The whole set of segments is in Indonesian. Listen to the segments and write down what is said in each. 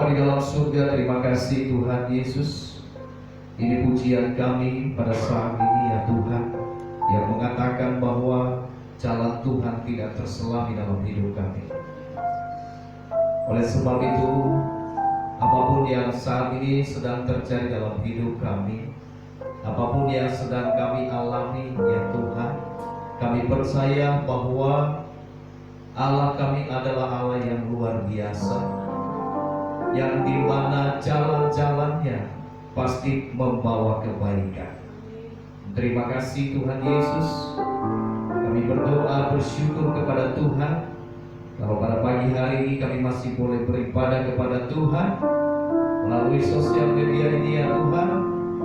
Bapa di dalam surga, terima kasih Tuhan Yesus. Ini pujian kami pada saat ini ya Tuhan, yang mengatakan bahwa jalan Tuhan tidak terselam di dalam hidup kami. Oleh sebab itu, apapun yang saat ini sedang terjadi dalam hidup kami, apapun yang sedang kami alami ya Tuhan, kami percaya bahwa Allah kami adalah Allah yang luar biasa, yang dimana jalan-jalannya pasti membawa kebaikan. Terima kasih Tuhan Yesus. Kami berdoa bersyukur kepada Tuhan kalau pada pagi hari ini kami masih boleh beribadah kepada Tuhan melalui sosial media ini ya Tuhan.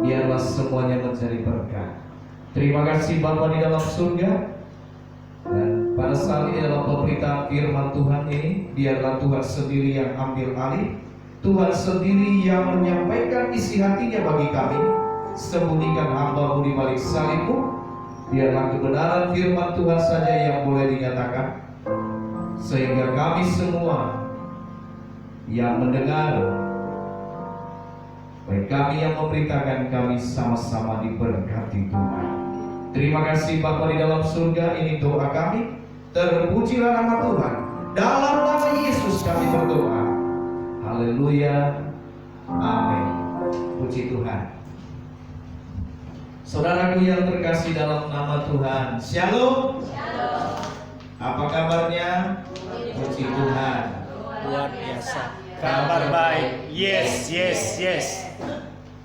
Biarlah semuanya menjadi berkat. Terima kasih Bapa di dalam surga. Dan pada saat ini dalam pemberitaan firman Tuhan ini, biarlah Tuhan sendiri yang ambil alih, Tuhan sendiri yang menyampaikan isi hatinya bagi kami. Sembunyikan hamba-Mu di balik salib-Mu. Biarlah kebenaran firman Tuhan saja yang boleh dinyatakan, sehingga kami semua yang mendengar, baik kami yang memberitakan, kami sama-sama diberkati Tuhan. Terima kasih Bapa di dalam surga, ini doa kami. Terpujilah nama Tuhan. Dalam nama Yesus kami berdoa. Haleluya. Amin. Puji Tuhan. Saudaraku yang terkasih dalam nama Tuhan, Shalom. Shalom. Apa kabarnya? Puji Tuhan. Luar biasa. Kabar baik. Yes, yes, yes.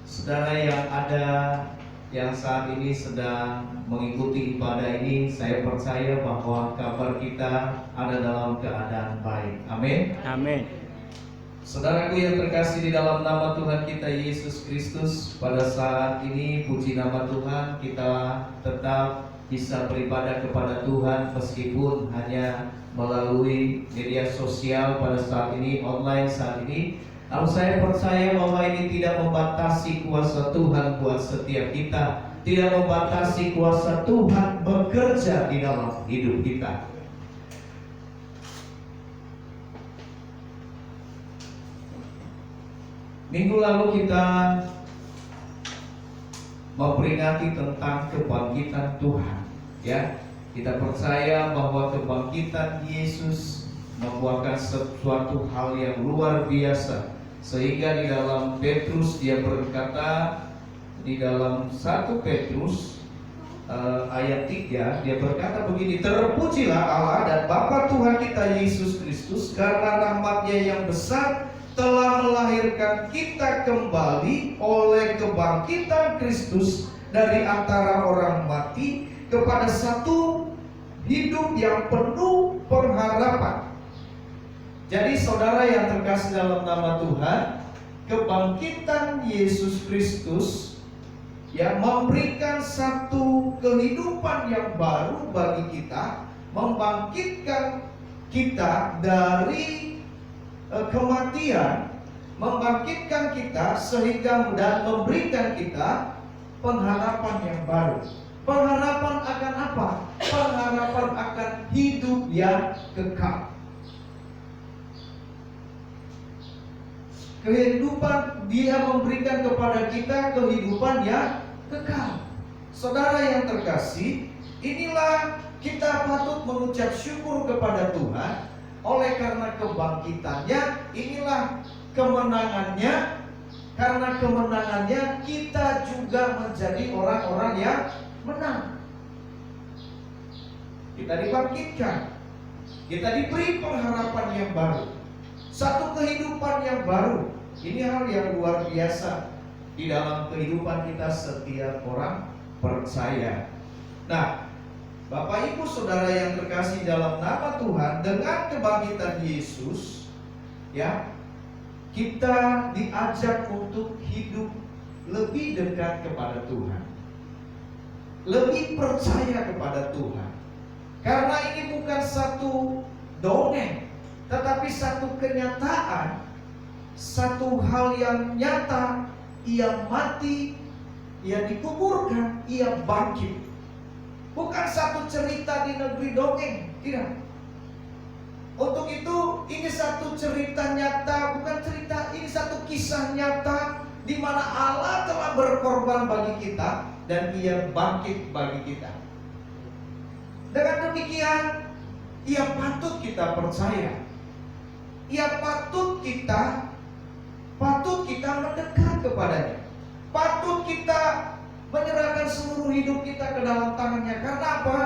Saudara yang ada, yang saat ini sedang mengikuti ibadah ini, saya percaya bahwa kabar kita ada dalam keadaan baik. Amin. Amin. Saudaraku yang terkasih di dalam nama Tuhan kita Yesus Kristus, pada saat ini puji nama Tuhan, kita tetap bisa beribadah kepada Tuhan meskipun hanya melalui media sosial pada saat ini, online saat ini. Lalu saya percaya bahwa ini tidak membatasi kuasa Tuhan buat setiap kita, tidak membatasi kuasa Tuhan bekerja di dalam hidup kita. Minggu lalu kita memperingati tentang kebangkitan Tuhan, ya. Kita percaya bahwa kebangkitan Yesus membuahkan sesuatu hal yang luar biasa, sehingga di dalam Petrus dia berkata, di dalam 1 Petrus ayat 3 dia berkata begini, terpujilah Allah dan Bapa Tuhan kita Yesus Kristus, karena rahmat-Nya yang besar telah melahirkan kita kembali oleh kebangkitan Kristus dari antara orang mati kepada satu hidup yang penuh pengharapan. Jadi saudara yang terkasih dalam nama Tuhan, kebangkitan Yesus Kristus yang memberikan satu kehidupan yang baru bagi kita, membangkitkan kita dari kematian, membangkitkan kita sehingga dan memberikan kita pengharapan yang baru. Pengharapan akan apa? Pengharapan akan hidup yang kekal. Kehidupan, Dia memberikan kepada kita kehidupan yang kekal. Saudara yang terkasih, inilah kita patut mengucap syukur kepada Tuhan. Oleh karena kebangkitannya, inilah kemenangannya. Karena kemenangannya, kita juga menjadi orang-orang yang menang. Kita dibangkitkan, kita diberi pengharapan yang baru, satu kehidupan yang baru. Ini hal yang luar biasa di dalam kehidupan kita setiap orang percaya. Nah, Bapak Ibu Saudara yang terkasih dalam nama Tuhan, dengan kebangkitan Yesus, ya, kita diajak untuk hidup lebih dekat kepada Tuhan, lebih percaya kepada Tuhan. Karena ini bukan satu dongeng, tetapi satu kenyataan, satu hal yang nyata. Ia mati, ia dikuburkan, ia bangkit. Bukan satu cerita di negeri dongeng, tidak. Untuk itu ini satu cerita nyata, bukan cerita, ini satu kisah nyata di mana Allah telah berkorban bagi kita dan Ia bangkit bagi kita. Dengan demikian, Ia patut kita percaya. Ia patut kita mendekat kepadanya. Patut kita menyerahkan seluruh hidup kita ke dalam tangannya. Karena apa?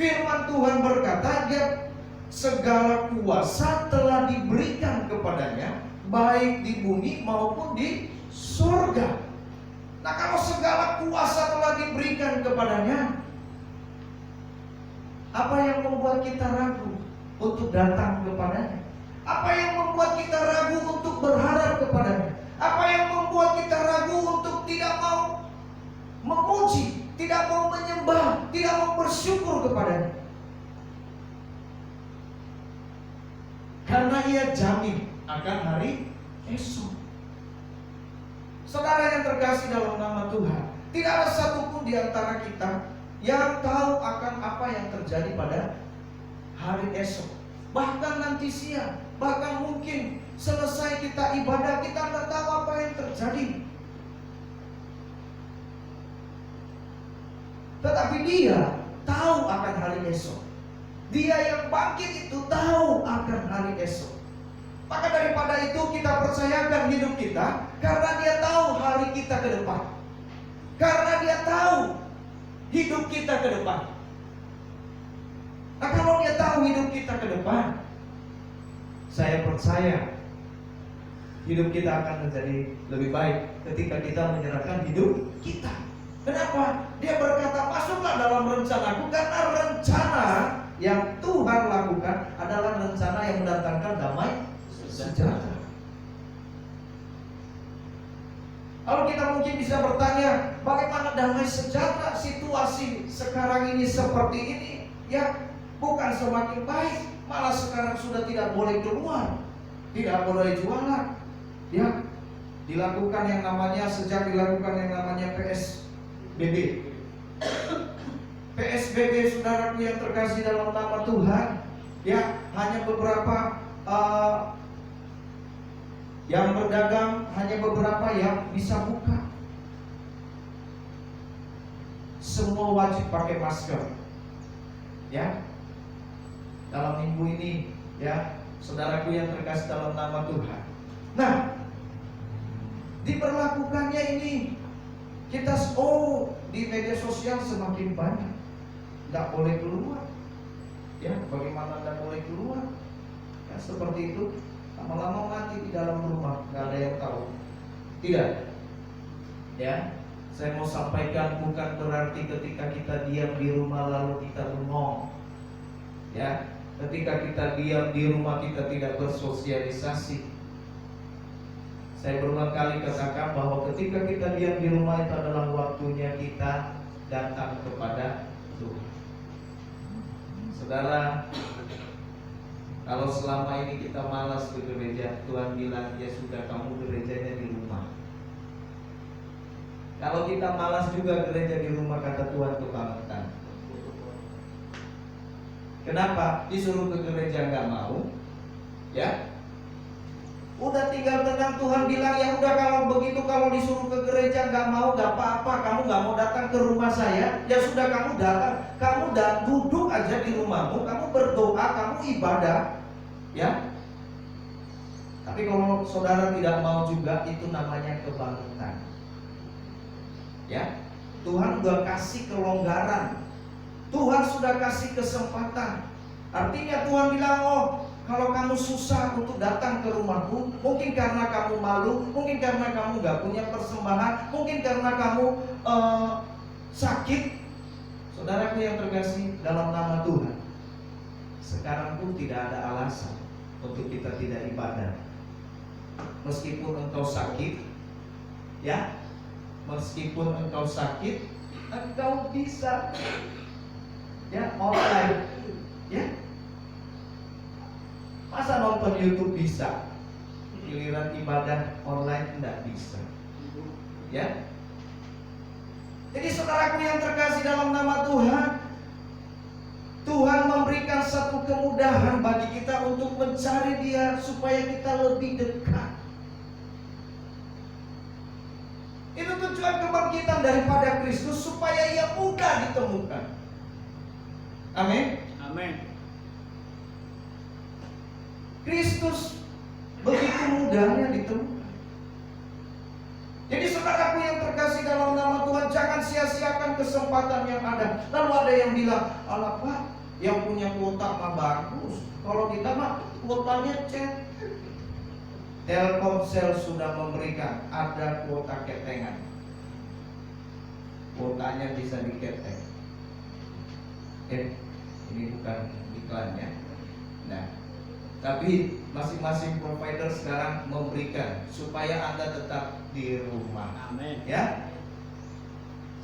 Firman Tuhan berkata, dia segala kuasa telah diberikan kepadanya, baik di bumi maupun di surga. Nah, kalau segala kuasa telah diberikan kepadanya, apa yang membuat kita ragu untuk datang kepadanya? Apa yang membuat kita ragu untuk berharap kepadanya? Apa yang membuat kita ragu untuk tidak mau memuji, tidak mau menyembah, tidak mau bersyukur kepadanya? Karena Ia jamin akan hari esok. Saudara yang terkasih dalam nama Tuhan, tidak ada satupun di antara kita yang tahu akan apa yang terjadi pada hari esok. Bahkan nanti siang, bahkan mungkin selesai kita ibadah, kita tidak tahu apa yang terjadi. Tetapi Dia tahu akan hari esok. Dia yang bangkit itu tahu akan hari esok. Maka daripada itu kita percayakan hidup kita, karena Dia tahu hari kita ke depan. Karena Dia tahu hidup kita ke depan. Nah, kalau Dia tahu hidup kita ke depan, saya percaya hidup kita akan menjadi lebih baik ketika kita menyerahkan hidup kita. Kenapa? Dia berkata, masuklah dalam rencanaku, karena rencana yang Tuhan lakukan adalah rencana yang mendatangkan damai sejahtera. Kalau kita mungkin bisa bertanya, bagaimana damai sejahtera? Situasi sekarang ini seperti ini, ya, bukan semakin baik, malah sekarang sudah tidak boleh keluar, tidak boleh jualan, ya, dilakukan yang namanya, sejak dilakukan yang namanya PSBB. PSBB, saudaraku yang terkasih dalam nama Tuhan, ya, hanya beberapa yang berdagang, hanya beberapa yang bisa buka. Semua wajib pakai masker, ya. Dalam minggu ini, ya, saudaraku yang terkasih dalam nama Tuhan. Nah, diberlakukannya ini, kita di media sosial semakin banyak, nggak boleh keluar, ya. Bagaimana nggak boleh keluar? Ya, seperti itu. Lama-lama mati di dalam rumah, nggak ada yang tahu. Tidak, ya. Saya mau sampaikan, bukan berarti ketika kita diam di rumah lalu kita bengong, ya. Ketika kita diam di rumah kita tidak bersosialisasi. Saya berulang kali katakan bahwa ketika kita diam di rumah itu adalah waktunya kita datang kepada Tuhan. Saudara, kalau selama ini kita malas ke gereja, Tuhan bilang, ya sudah, kamu gerejanya di rumah. Kalau kita malas juga gereja di rumah, kata Tuhan, kebangetan. Kenapa? Disuruh ke gereja nggak mau, ya. Udah tinggal tenang, Tuhan bilang, ya udah, kalau begitu, kalau disuruh ke gereja nggak mau, nggak apa-apa. Kamu nggak mau datang ke rumah saya, ya sudah, kamu datang, kamu duduk aja di rumahmu, kamu berdoa, kamu ibadah, ya. Tapi kalau saudara tidak mau juga, itu namanya kebangkitan, ya. Tuhan udah kasih kelonggaran, Tuhan sudah kasih kesempatan. Artinya Tuhan bilang, oh, kalau kamu susah untuk datang ke rumahku, mungkin karena kamu malu, mungkin karena kamu gak punya persembahan, mungkin karena kamu sakit. Saudaraku yang terkasih dalam nama Tuhan, sekarang pun tidak ada alasan untuk kita tidak ibadah. Meskipun engkau sakit, ya, meskipun engkau sakit, engkau bisa, ya, online, ya. Masa nonton YouTube bisa, giliran ibadah online tidak bisa, ya. Jadi saudaraku yang terkasih dalam nama Tuhan, Tuhan memberikan satu kemudahan bagi kita untuk mencari mendasari dia supaya kita lebih dekat. Itu tujuan kebangkitan daripada Kristus, supaya ia mudah ditemukan. Amin. Amin. Kristus begitu mudahnya ditemukan. Jadi saudaraku yang terkasih dalam nama Tuhan, jangan sia-siakan kesempatan yang ada. Lalu ada yang bilang, alah Pak, yang punya kuota mah bagus, kalau kita mah kuotanya cetek. Telkomsel sudah memberikan, ada kuota ketengan. Kuotanya bisa diketek. Ini bukan iklannya. Nah, tapi masing-masing provider sekarang memberikan supaya Anda tetap di rumah. Amin. Ya.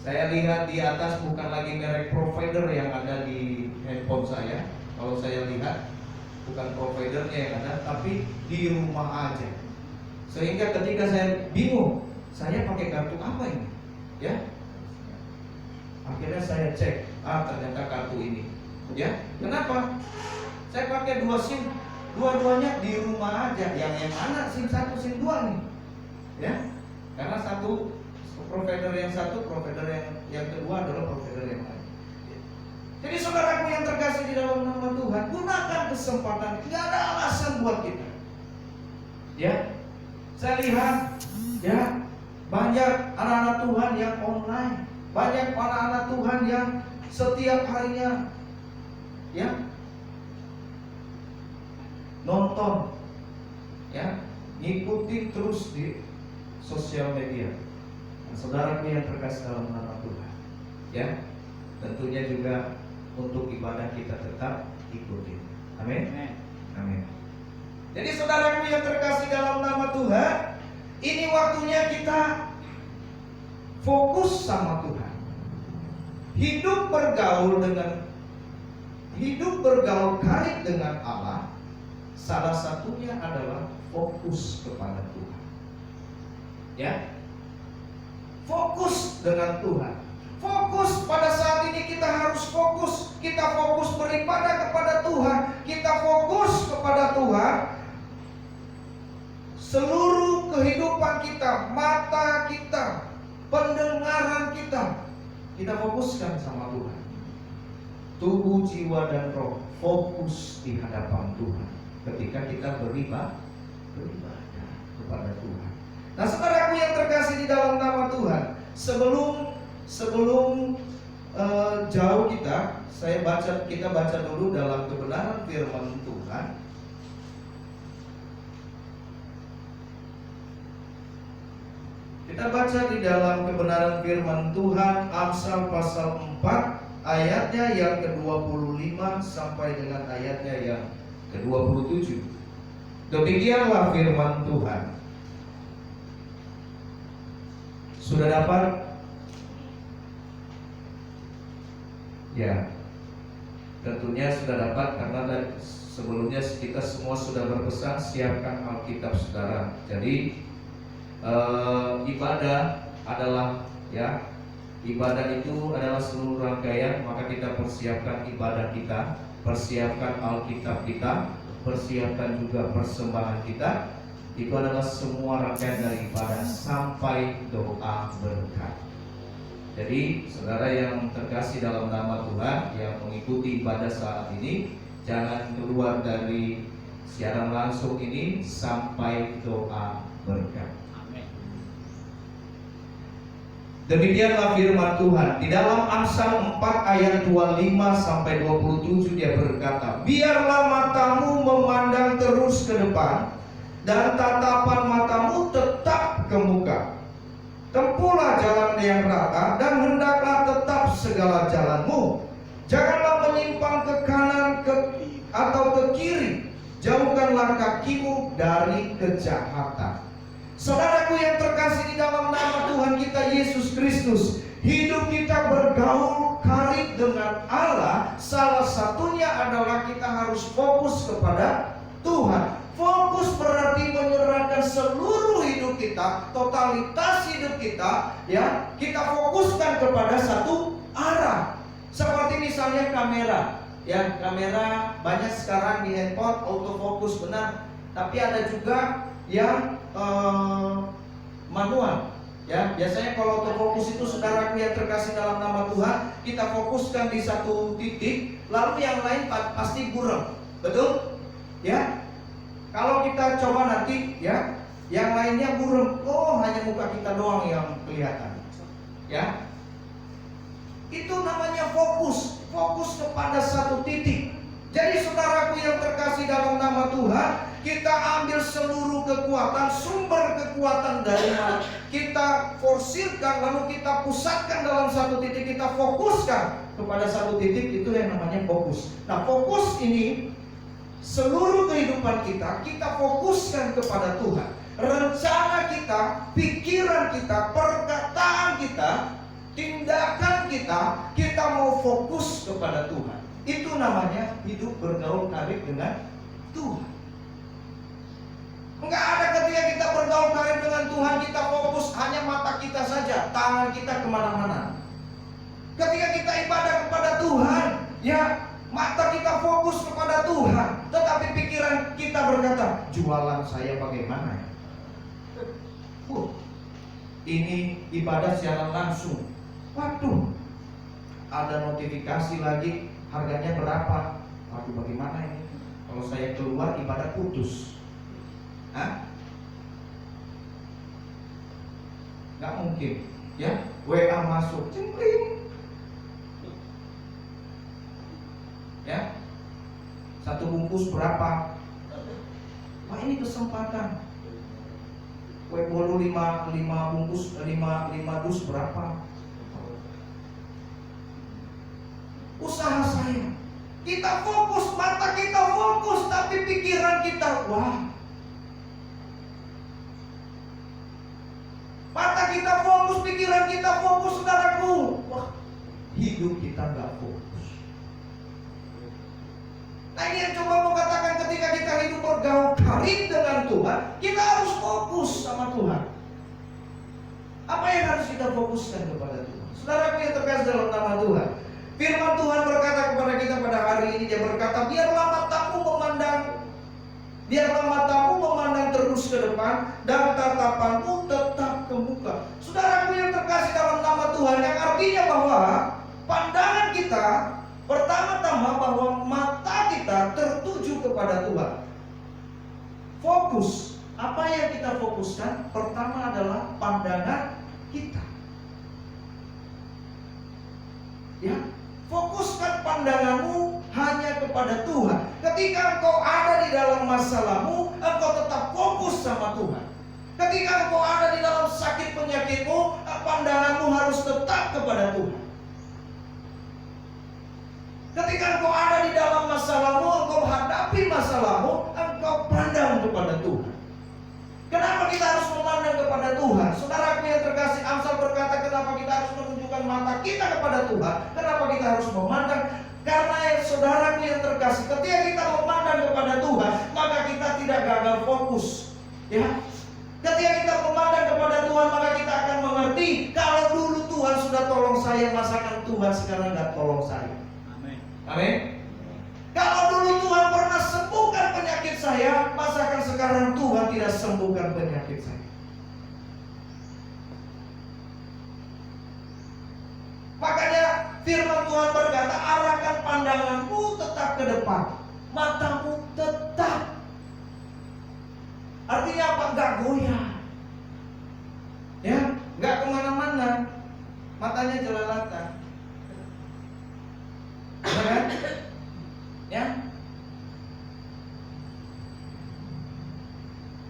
Saya lihat di atas bukan lagi merek provider yang ada di handphone saya. Kalau saya lihat bukan providernya yang ada, tapi di rumah aja. Sehingga ketika saya bingung, saya pakai kartu apa ini? Ya. Akhirnya saya cek, ternyata kartu ini. Ya, kenapa? Saya pakai 2 SIM, dua-duanya di rumah aja. Yang mana SIM 1, SIM 2 nih? Ya, karena satu provider yang satu, provider yang kedua adalah provider yang lain. Jadi saudaraku yang terkasih di dalam nama Tuhan, gunakan kesempatan. Tidak ada alasan buat kita. Ya, saya lihat ya banyak anak-anak Tuhan yang online, banyak anak-anak Tuhan yang setiap harinya ya nonton, ya ngikutin terus di sosial media. Nah, saudaraku yang terkasih dalam nama Tuhan, ya tentunya juga untuk ibadah kita tetap ikutin. Amin. Amin. Jadi saudaraku yang terkasih dalam nama Tuhan, ini waktunya kita fokus sama Tuhan. Hidup bergaul karib dengan Allah, salah satunya adalah fokus kepada Tuhan. Ya. Fokus dengan Tuhan. Fokus pada saat ini kita harus fokus. Kita fokus beribadah kepada Tuhan. Kita fokus kepada Tuhan. Seluruh kehidupan kita, mata kita, pendengaran kita fokuskan sama Tuhan. Tubuh, jiwa, dan roh fokus di hadapan Tuhan ketika kita beribadah kepada Tuhan. Nah, saudaraku yang terkasih di dalam nama Tuhan, sebelum jauh kita baca dulu dalam kebenaran firman Tuhan. Kita baca di dalam kebenaran firman Tuhan, Amsal pasal 4 ayatnya yang ke-25 sampai dengan ayatnya yang ke-27. Demikianlah firman Tuhan. Sudah dapat? Ya, tentunya sudah dapat karena sebelumnya kita semua sudah berpesan siapkan Alkitab saudara. Jadi ibadah adalah ibadah itu adalah seluruh rangkaian, maka kita persiapkan ibadah kita, persiapkan Alkitab kita, persiapkan juga persembahan kita. Itu adalah semua rangkaian dari ibadah sampai doa berkat. Jadi saudara yang terkasih dalam nama Tuhan yang mengikuti ibadah saat ini, jangan keluar dari siaran langsung ini sampai doa berkat. Demikianlah firman Tuhan di dalam Amsal 4 ayat 25 sampai 27. Dia berkata, biarlah matamu memandang terus ke depan dan tatapan matamu tetap ke muka. Tempuhlah jalan yang rata dan hendaklah tetap segala jalanmu. Janganlah menyimpang ke kanan atau ke kiri. Jauhkanlah kakimu dari kejahatan. Saudaraku yang terkasih di dalam nama Tuhan kita Yesus Kristus, hidup kita bergaul karib dengan Allah. Salah satunya adalah kita harus fokus kepada Tuhan. Fokus berarti menyerahkan seluruh hidup kita, totalitas hidup kita, ya, kita fokuskan kepada satu arah. Seperti misalnya kamera. Ya, kamera banyak sekarang di handphone autofocus benar, tapi ada juga yang manual. Ya, biasanya kalau autofocus itu saudaraku yang terkasih dalam nama Tuhan, kita fokuskan di satu titik, lalu yang lain pasti buram. Betul? Ya. Kalau kita coba nanti ya, yang lainnya buram, oh hanya muka kita doang yang kelihatan. Ya. Itu namanya fokus kepada satu titik. Jadi saudaraku yang terkasih dalam nama Tuhan, kita ambil seluruh kekuatan, sumber kekuatan dari mana kita forsirkan, lalu kita pusatkan dalam satu titik, kita fokuskan kepada satu titik, itu yang namanya fokus. Nah, fokus ini seluruh kehidupan kita fokuskan kepada Tuhan. Rencana kita, pikiran kita, perkataan kita, tindakan kita mau fokus kepada Tuhan. Itu namanya hidup bergaul karib dengan Tuhan. Enggak ada ketika kita bergaul karib dengan Tuhan, kita fokus hanya mata kita saja, tangan kita kemana-mana. Ketika kita ibadah kepada Tuhan, ya mata kita fokus kepada Tuhan, tetapi pikiran kita berkata, jualan saya bagaimana ya? Ini ibadah secara langsung. Waduh, ada notifikasi lagi, harganya berapa? Waduh, bagaimana ini? Kalau saya keluar ibadah putus. Hah? Nggak mungkin, ya? WA masuk, cingkring. Ya, satu bungkus berapa? Wah, ini kesempatan. Kue bolu 5 bungkus 5 dus berapa? Usaha saya, kita fokus, mata kita fokus, tapi pikiran kita, wah. Mata kita fokus, pikiran kita fokus, saudaraku. Wah, hidup kita nggak fokus. Nah, ini yang coba mau katakan, ketika kita hidup bergaul karib dengan Tuhan, kita harus fokus sama Tuhan. Apa yang harus kita fokuskan kepada Tuhan? Saudaraku yang terkasih dalam nama Tuhan, firman Tuhan berkata kepada kita pada hari ini, dia berkata, biarlah matamu memandang terus ke depan, dan tatapanmu tetap ke muka. Saudaraku yang terkasih dalam nama Tuhan, yang artinya bahwa pandangan kita pertama-tama bahwa mata kita tertuju kepada Tuhan. Fokus. Apa yang kita fokuskan? Pertama adalah pandangan kita. Ya, fokuskan pandanganmu hanya kepada Tuhan. Ketika engkau ada di dalam masalahmu, engkau tetap fokus sama Tuhan. Ketika engkau ada di dalam sakit penyakitmu, pandanganmu harus tetap kepada Tuhan. Ketika engkau ada di dalam masalahmu, engkau hadapi masalahmu, engkau pandang kepada Tuhan. Kenapa kita harus memandang kepada Tuhan? Saudaraku yang terkasih, Amsal berkata, kenapa kita harus menunjukkan mata kita kepada Tuhan? Kenapa kita harus memandang? Karena saudaraku yang terkasih, ketika kita memandang kepada Tuhan, maka kita tidak gagal fokus. Ya, ketika kita memandang kepada Tuhan, maka kita akan mengerti, kalau dulu Tuhan sudah tolong saya, masakan Tuhan sekarang nggak tolong saya. Amin. Amin. Kalau dulu Tuhan pernah sembuhkan penyakit saya, masakan sekarang Tuhan tidak sembuhkan penyakit saya. Makanya firman Tuhan berkata, arahkan pandanganmu tetap ke depan, matamu tetap. Artinya apa? Gak goyah, ya, gak kemana-mana, matanya jelalatan, ya kan? Ya.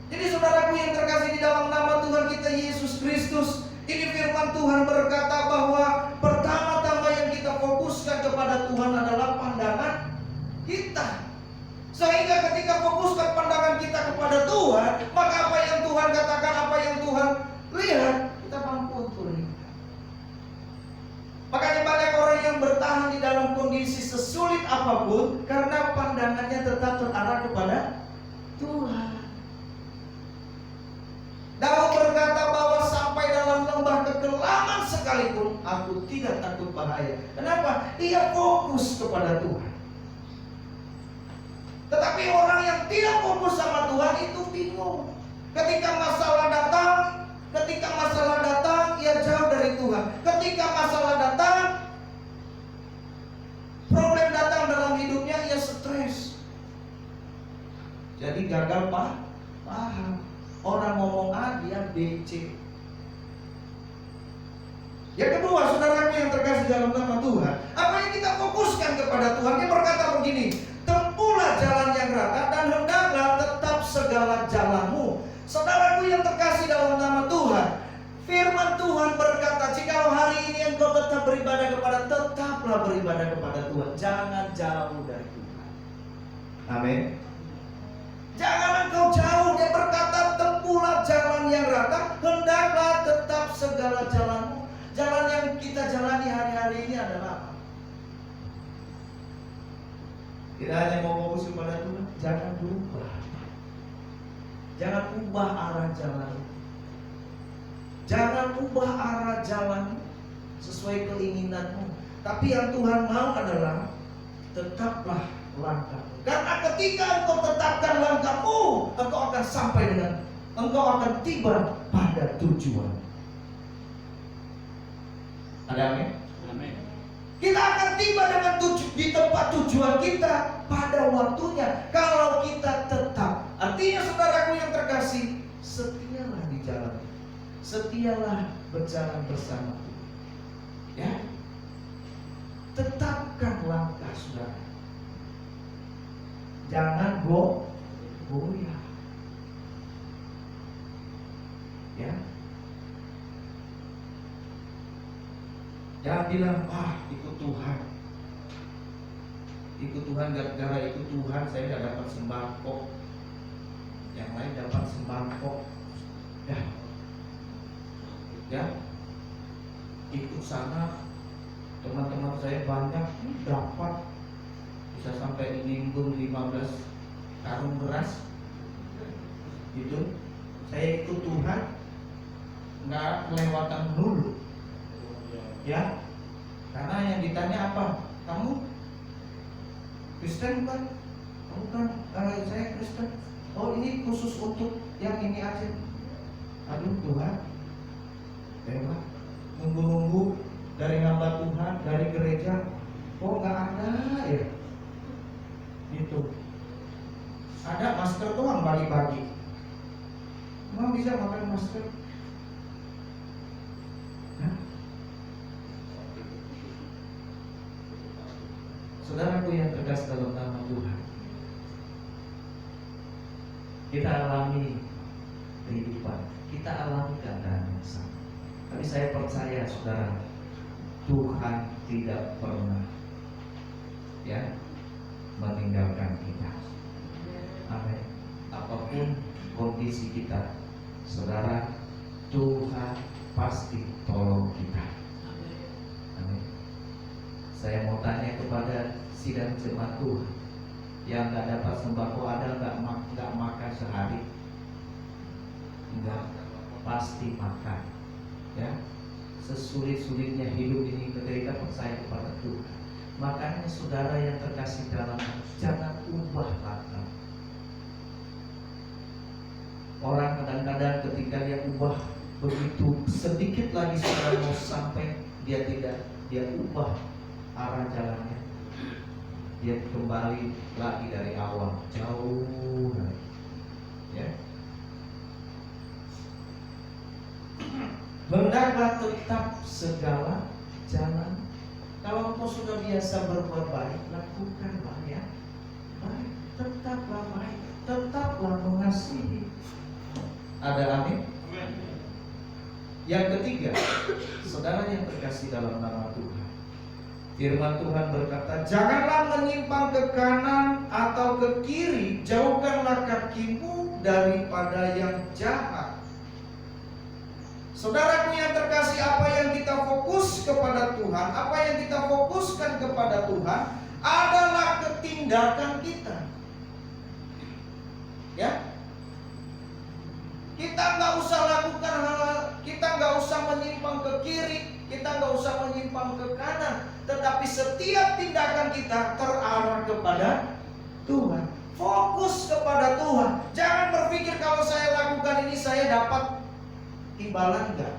Jadi saudaraku yang terkasih di dalam nama Tuhan kita Yesus Kristus, ini firman Tuhan berkata bahwa pertama-tama yang kita fokuskan kepada Tuhan adalah pandangan kita. Sehingga ketika fokuskan pandangan kita kepada Tuhan, maka apa yang Tuhan katakan, apa yang Tuhan lihat, kita mampu untuk lihat. Makanya banyak orang yang bertahan di dalam kondisi sesulit apapun karena pandangannya tetap terarah kepada Tuhan. Daud berkata bahwa sampai dalam lembah kekelaman sekalipun aku tidak takut bahaya. Kenapa? Ia fokus kepada Tuhan. Tapi orang yang tidak fokus sama Tuhan itu bingung. Ketika masalah datang, ia jauh dari Tuhan. Ketika masalah datang, problem datang dalam hidupnya, ia stres. Jadi gagal paham. Orang ngomong A, dia B, C. Yang kedua, saudaraku yang terkasih dalam nama Tuhan, apa yang kita fokuskan kepada Tuhan? Dia berkata begini, tempuhlah jalan yang rata dan hendaklah tetap segala jalanmu. Saudaraku yang terkasih dalam nama Tuhan, firman Tuhan berkata, jikalau hari ini engkau tetap beribadah tetaplah beribadah kepada Tuhan. Jangan jauh dari Tuhan. Amin. Jangan engkau jauh. Dia berkata, tempuhlah jalan yang rata, hendaklah tetap segala jalanmu. Jalan yang kita jalani hari-hari ini adalah apa? Kita hanya mau fokus kepada Tuhan. Jangan berubah. Jangan ubah arah jalan. Jangan ubah arah jalan sesuai keinginanmu. Tapi yang Tuhan mau adalah tetaplah langkahmu. Karena ketika engkau tetapkan langkahmu, engkau akan sampai engkau akan tiba pada tujuan. Ada amin? Amin. Kita akan tiba dengan di tempat tujuan kita pada waktunya. Kalau kita tetap, artinya saudaraku yang terkasih, setialah di jalan, setialah berjalan bersama Tuhan. Ya, tetapkan langkah saudara. Jangan goyah. Ya. Jangan bilang, ikut Tuhan. Ikut Tuhan, gara-gara ikut Tuhan saya tidak dapat sembako. Yang lain dapat sembako. Ya. Ikut sana, teman-teman saya banyak dapat. Bisa sampai minggu 15 karung beras. Gitu. Saya ikut Tuhan, nggak kelewatan dulu. Ya, karena yang ditanya apa? Kamu Kristen bukan? Bukan, saya Kristen. Oh, ini khusus untuk yang ini aja. Aduh Tuhan, hebat. Nunggu-nunggu dari hamba Tuhan, dari gereja, kok nggak ada ya? Gitu. Ada masker doang bagi-bagi. Emang bisa makan masker? Saudaraku yang terkasih dalam nama Tuhan, kita alami kehidupan, kita alami keadaan yang sama. Tapi saya percaya saudara, Tuhan tidak pernah meninggalkan kita. Amin. Apapun kondisi kita, saudara, Tuhan pasti tolong kita. Amin. Saya mau tanya kepada sidang jemaat Tuhan yang nggak dapat sembako, ada nggak makan sehari? Enggak, pasti makan. Ya, sesulit-sulitnya hidup ini ketika percaya kepada Tuhan. Makanya saudara yang terkasih dalam, jangan ubah langkah. Orang kadang-kadang ketika dia ubah begitu sedikit lagi saudara mau sampai, dia ubah arah jalannya, dia kembali lagi dari awal, jauh lagi. Ya. Hendaklah tetap segala jalan. Kalau engkau sudah biasa berbuat baik, lakukanlah ya. Baik, tetaplah baik, tetaplah mengasihi. Ada amin? Yang ketiga, saudara yang terkasih dalam nama Tuhan, firman Tuhan berkata, janganlah menyimpang ke kanan atau ke kiri, jauhkanlah kakimu daripada yang jahat. Saudaraku yang terkasih, apa yang kita fokus kepada Tuhan, apa yang kita fokuskan kepada Tuhan adalah ketindakan kita. Ya, kita nggak usah lakukan hal, kita nggak usah menyimpang ke kiri, kita nggak usah menyimpang ke kanan, tetapi setiap tindakan kita terarah kepada Tuhan. Fokus kepada Tuhan. Jangan berpikir kalau saya lakukan ini saya dapat imbalan enggak.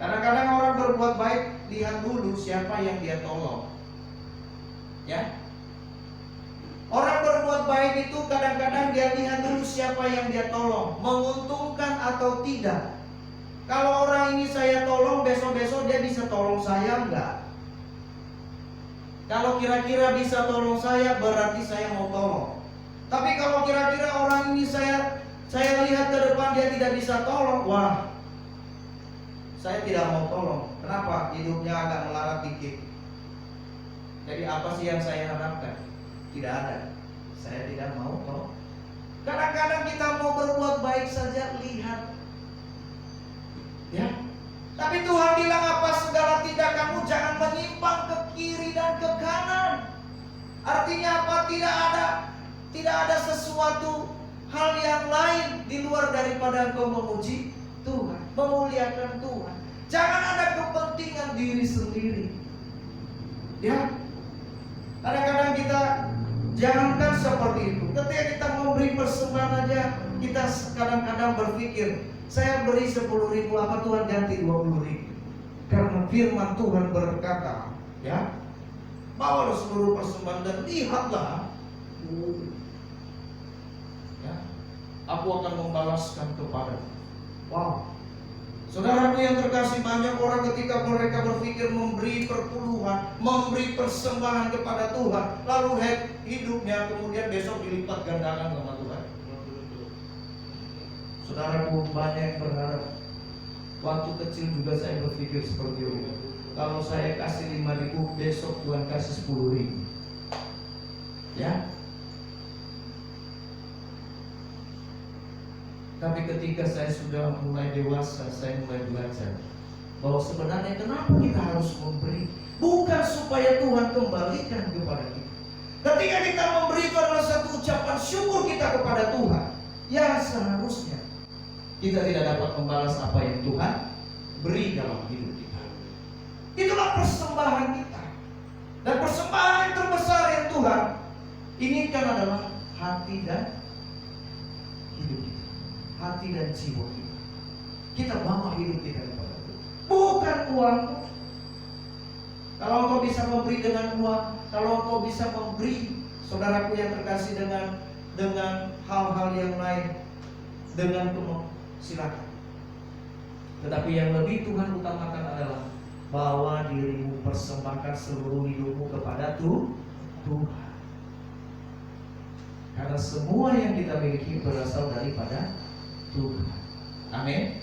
Kadang-kadang orang berbuat baik, lihat dulu siapa yang dia tolong. Ya. Orang berbuat baik itu kadang-kadang dia lihat dulu siapa yang dia tolong, menguntungkan atau tidak. Kalau orang ini saya tolong, besok-besok dia bisa tolong saya enggak? Kalau kira-kira bisa tolong saya, berarti saya mau tolong. Tapi kalau kira-kira orang ini saya lihat ke depan dia tidak bisa tolong, wah, saya tidak mau tolong. Kenapa? Hidupnya agak melarat dikit. Jadi apa sih yang saya harapkan? Tidak ada. Saya tidak mau tolong. Kadang-kadang kita mau berbuat baik saja, lihat. Ya. Tapi Tuhan bilang apa? Segala tindakanmu jangan menyimpang ke kiri dan ke kanan. Artinya apa? Tidak ada sesuatu hal yang lain di luar daripada engkau memuji Tuhan, memuliakan Tuhan. Jangan ada kepentingan diri sendiri. Ya. Kadang-kadang kita jangankan seperti itu. Ketika kita memberi persembahan aja, kita kadang-kadang berpikir, saya beri 10.000, apa Tuhan ganti 20.000? Karena firman Tuhan berkata, ya, bawalah seluruh persembahan dan lihatlah, ya, aku akan membalaskan kepadamu. Wow. Saudaraku yang terkasih, banyak orang ketika mereka berpikir memberi perpuluhan, memberi persembahan kepada Tuhan, lalu hidupnya kemudian besok dilipat gandakan sama Tuhan. Saudaraku, banyak yang berharap. Waktu kecil juga saya berpikir seperti itu. Kalau saya kasih 5.000, besok Tuhan kasih 10.000. Ya. Tapi ketika saya sudah mulai dewasa, saya mulai belajar bahwa sebenarnya kenapa kita harus memberi? Bukan supaya Tuhan kembalikan kepada kita. Ketika kita memberi itu adalah satu ucapan syukur kita kepada Tuhan. Ya, seharusnya kita tidak dapat membalas apa yang Tuhan beri dalam hidup kita. Itulah persembahan kita. Dan persembahan yang terbesar yang Tuhan inginkan adalah hati dan hidup kita. Hati dan jiwa kita. Kita bawa hidup kita kepada Tuhan. Bukan uang. Kalau engkau bisa memberi dengan uang, kalau engkau bisa memberi, saudaraku yang terkasih, dengan hal-hal yang lain, dengan silakan. Tetapi yang lebih Tuhan utamakan adalah bawa dirimu, persembahkan seluruh hidupmu kepada Tuhan. Karena semua yang kita miliki berasal daripada Tuhan. Amin.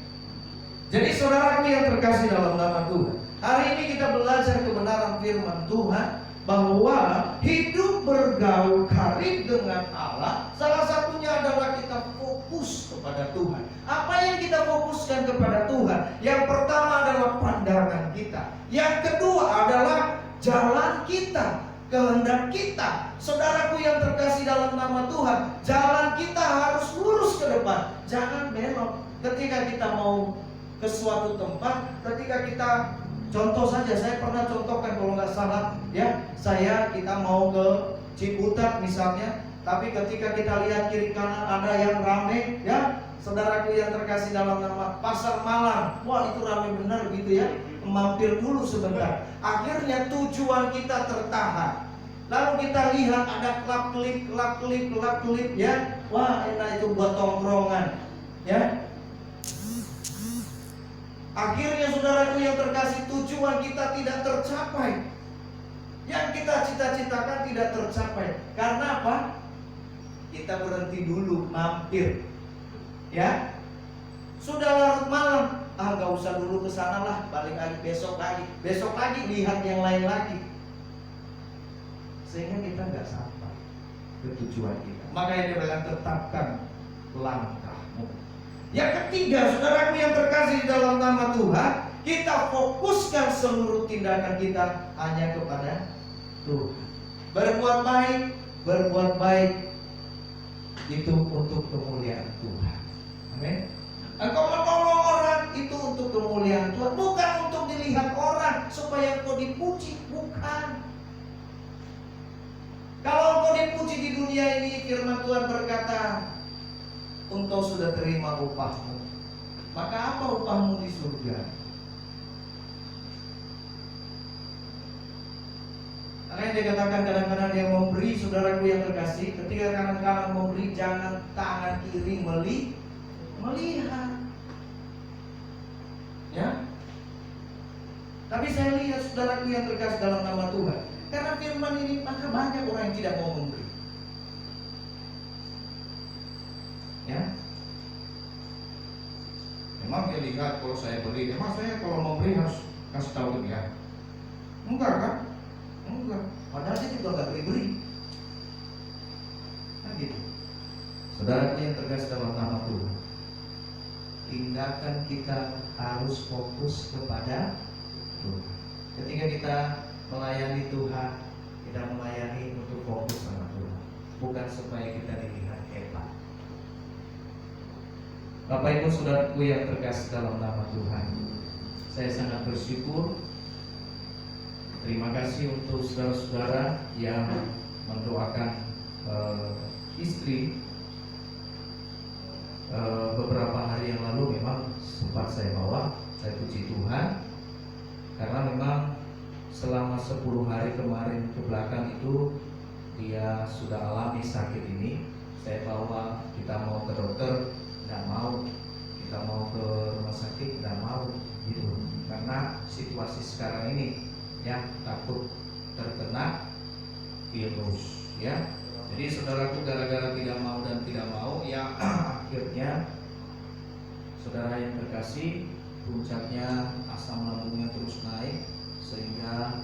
Jadi saudaraku yang terkasih dalam nama Tuhan, hari ini kita belajar kebenaran firman Tuhan bahwa hidup bergaul karib dengan Allah, salah satunya adalah kita fokus kepada Tuhan. Apa yang kita fokuskan kepada Tuhan? Yang pertama adalah pandangan kita. Yang kedua adalah jalan kita, kehendak kita. Saudaraku yang terkasih dalam nama Tuhan, jalan kita harus lurus ke depan, jangan belok. Ketika kita mau ke suatu tempat, ketika kita, contoh saja, saya pernah contohkan kalau nggak salah, ya, kita mau ke Ciputat misalnya, tapi ketika kita lihat kiri kanan ada yang rame, ya, saudaraku yang terkasih dalam nama Pasar Malam, wah itu rame benar gitu ya, mampir dulu sebentar. Akhirnya tujuan kita tertahan. Lalu kita lihat ada klap-klip, ya, wah enak itu buat tongkrongan, ya. Akhirnya saudaraku yang terkasih, tujuan kita tidak tercapai. Yang kita cita-citakan tidak tercapai. Karena apa? Kita berhenti dulu, mampir. Ya. Sudah larut malam, gak usah dulu ke sana lah, balik lagi besok lagi lihat yang lain lagi. Sehingga kita nggak sampai ke tujuan kita. Makanya dia bilang tetapkan langkahmu. Yang ketiga, saudaraku yang terkasih dalam nama Tuhan, kita fokuskan seluruh tindakan kita hanya kepada Tuhan. Berbuat baik itu untuk kemuliaan Tuhan. Amin. Engkau menolong orang itu untuk kemuliaan Tuhan, bukan untuk dilihat orang supaya engkau dipuji, bukan. Kalau engkau dipuji di dunia ini, firman Tuhan berkata, engkau sudah terima upahmu. Maka apa upahmu di surga? Makanya dia katakan kadang-kadang dia memberi, saudaraku yang terkasih, ketika kanan-kanan memberi, jangan tangan kiri melihat. Ya. Tapi saya lihat saudaraku yang terkasih dalam nama Tuhan, karena firman ini maka banyak orang yang tidak mau memberi. Ya. Memang dia lihat kalau saya beri, emang saya kalau memberi harus kasih tahu ke dia. Enggak kan? Enggak. Padahal dia juga nggak beri-beri. Kan gitu. Saudaraku yang terkasih dalam nama Tuhan, tindakan kita harus fokus kepada Tuhan. Ketika kita melayani Tuhan, kita melayani untuk fokus sama Tuhan, bukan supaya kita dilihat hebat. Bapak Ibu saudaraku yang terkasih dalam nama Tuhan, saya sangat bersyukur. Terima kasih untuk saudara-saudara yang mendoakan istri. Beberapa hari yang lalu memang sempat saya bawa, saya puji Tuhan, karena memang selama 10 hari kemarin ke belakang itu dia sudah alami sakit ini. Saya bawa, kita mau ke dokter, tidak mau, kita mau ke rumah sakit, tidak mau, gitu. Karena situasi sekarang ini, ya, takut terkena virus, ya. Jadi saudaraku, gara-gara tidak mau dan tidak mau, ya akhirnya saudara yang terkasih, puncaknya asam lambungnya terus naik sehingga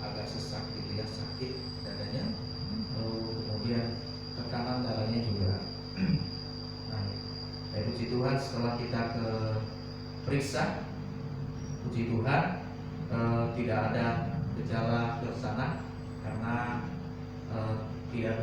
agak sesak gitu ya, sakit dadanya, kemudian tekanan darahnya juga. Nah, puji Tuhan setelah kita ke periksa, puji Tuhan tidak ada gejala ke sana karena tidak